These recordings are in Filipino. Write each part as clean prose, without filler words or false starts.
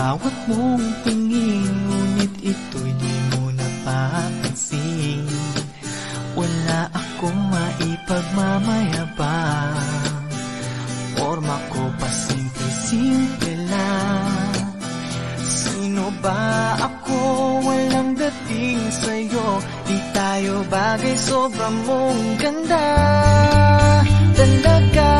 bawat mong tingin, ngunit ito'y di mo napapansin. Wala akong maipagmamayabang, forma ko pa simple-simple lang. Sino ba ako? Walang dating sa'yo, di tayo bagay, sobra mong ganda. Talaga,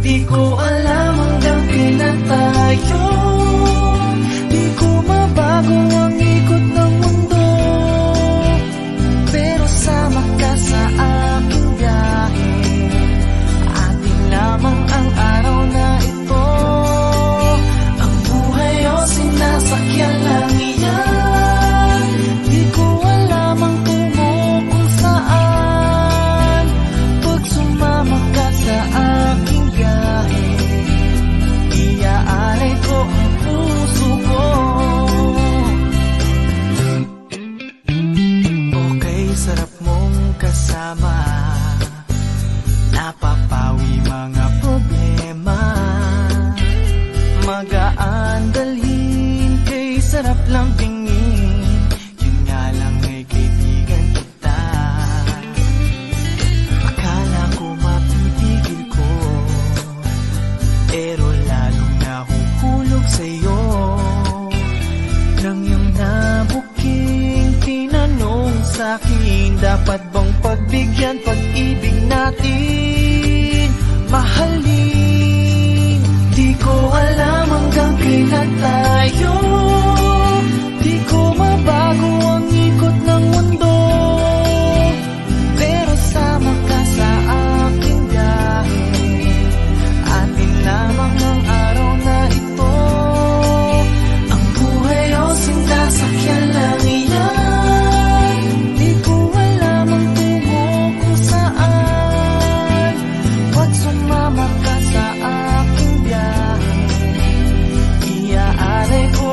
di ko alam hanggang kailan tayo. Di ko mabago ang ikot ng mundo, pero sama ka sa aking biyahe. Atin lamang ang araw na ito. Ang buhay o sinasakyan lang iyan. Di ko alam ang tungo kung saan. Pag sumama ka sa aking biyahe, iaalay ko ang puso ko. Okay, sarap mong kasama, napapawi mga problema. Magaan dalhin, kay sarap lang tingin. Yun nga lang ay kaibigan kita. Akala ko mapipigil ko, pero lalong nahuhulog sa'yo. Nang iyong nabuking tinanong sa'kin, dapat bang pagbigyan pag-ibig natin? Mahalin, di ko alam hanggang kailan tayo. Di ko mabago ang ikot ng mundo, pero sama ka sa aking biyahe. Atin lamang ang araw na ito. Ang buhay o sinasakyan lang iyan. Di ko alam ang tungo kung saan. Pag sumama ka sa aking biyahe, iaalay ko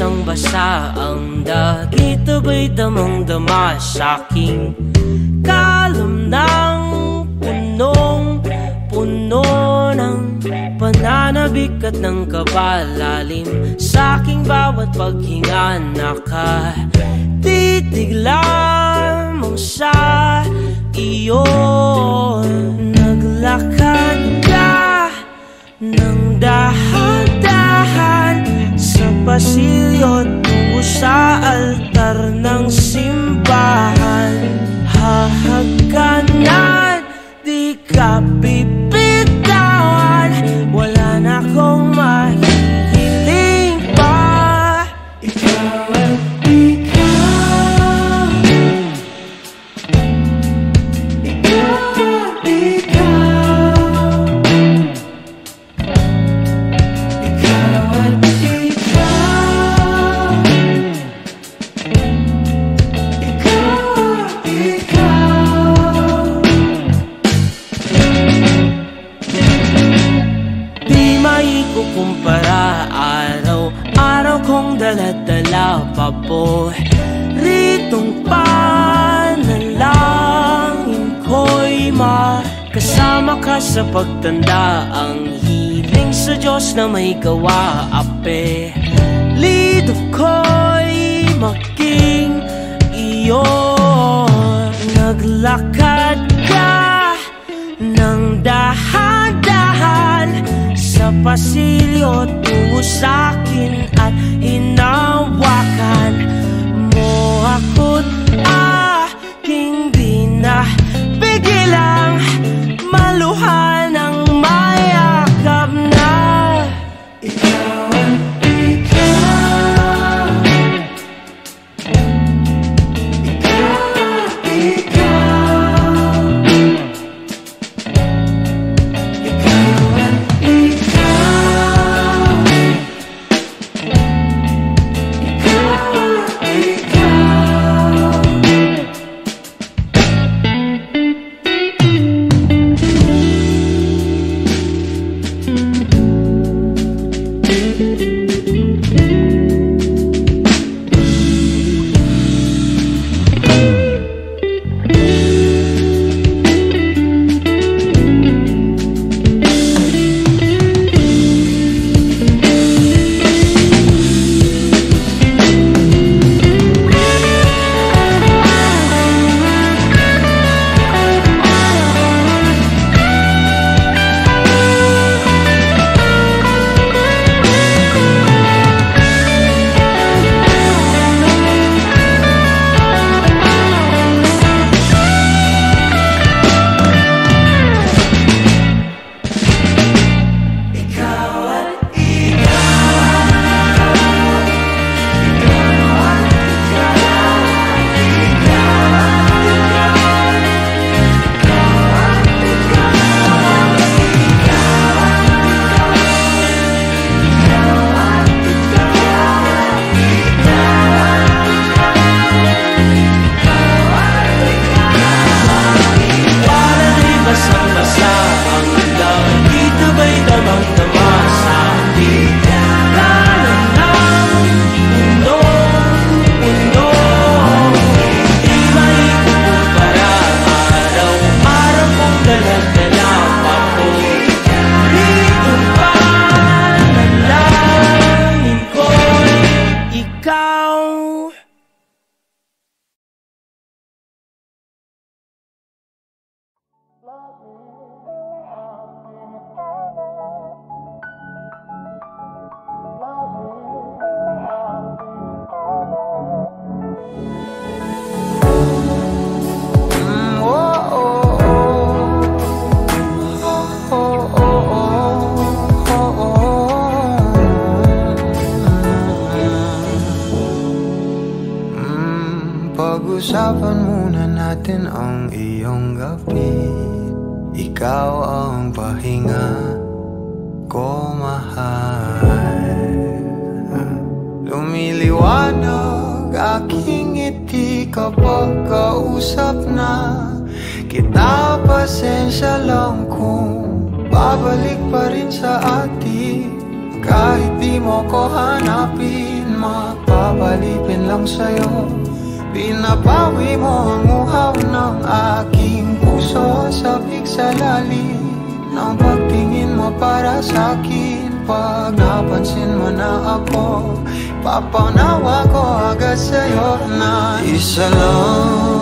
basang-basa ang dagit, aba'y damang-dama sa'king kalam ng punong-puno ng pananabik at ng kabalalim. Sa'king bawat paghinga nakatitig lamang sa iyo. Naglakad ka ng dahan-dahan sa pasilyo tungo sa altar ng simbahan. Hahagkanan, di ka bibitawan, wala na akong mahihiling pa. Ikaw at ikaw, ikaw at ikaw, ikaw at ikaw, ikaw at ikaw. Di maikukumpara, araw-araw kong dala-dala paboritong panalangin ko'y makasama ka sa pagtanda. Ang hiling sa Diyos na may gawa, apelido ko'y maging iyo. Naglakad ka ng dahan-dahan sa pasilyo tungo sa'kin at hinawakan mo ako't aking di na pigilang maluhan ng mayakap na. Ikaw at ikaw, ikaw at ikaw, ikaw at ikaw, ikaw at ikaw. Pag-usapan muna natin ang iyong gabi. Ikaw ang pahinga ko, mahal. Lumiliwanag aking ngiti kapag kausap na kita. Pasensya lang kung babalik pa rin sa atin kahit di mo ko hanapin. akin, magpapalipin lang sa'yo. Binabawi mo ang uhaw ng aking puso, sabik sa lalim ng pagtingin mo para sa'kin. Pag napansin mo na ako, papanawa ko agad sa'yo na isa lang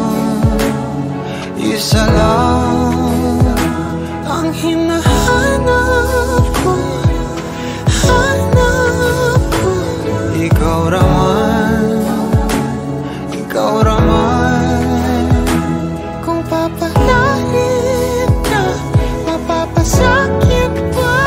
ang hinahanap ko, hanap ko. Ikaw raman, kung papalalit na, mapapasakit pa.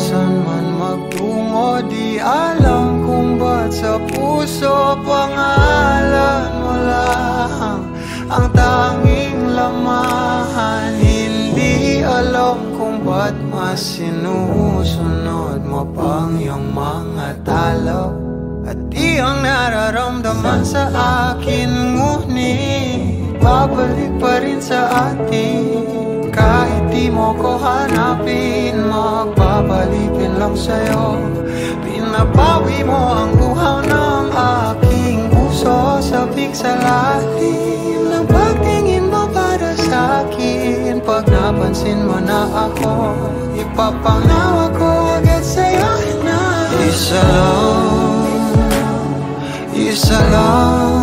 San man magtungo, di alam kung ba't sa puso pangalan mo lang ang tanging lamahan. Hindi alam kung ba't mas sinusunod mo pang iyong mga talo. At di ang nararamdaman sa akin, ngunit babalik pa rin sa atin. Kahit di mo ko hanapin, magpapalipin lang sa'yo. Binabawi mo ang uhaw ng aking puso, sabik sa lalim ng pagtingin mo para sa'kin. Pag napansin mo na ako, ipapanawa ko agad sa'yo na isa lang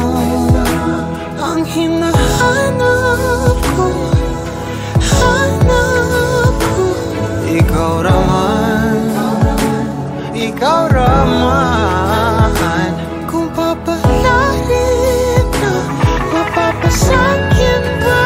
ang hinahanap ko, hanap ko. Ikaw raman, kung papalalit na, mapapasakit ba?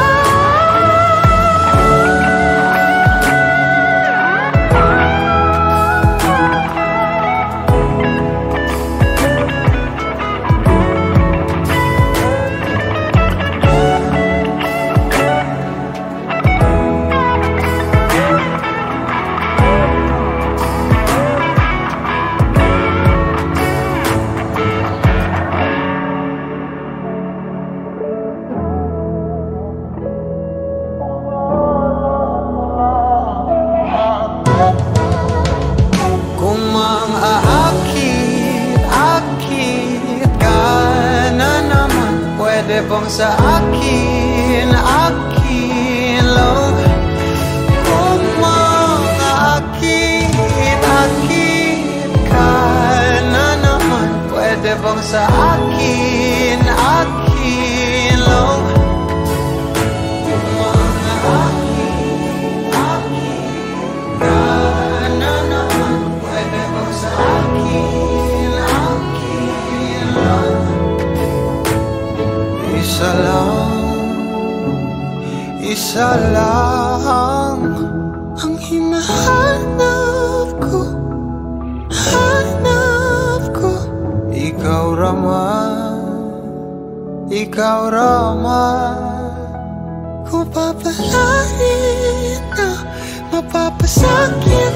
Pwede bang sa akin lang? Kung mangakit ka na naman, pwede bang sa akin lang? Kung mangakit ka na naman, pwede bang sa akin lang? Isa lang ang hinahanap ko, hanap ko. Ikaw raman, kung papalarin na, mapapasakit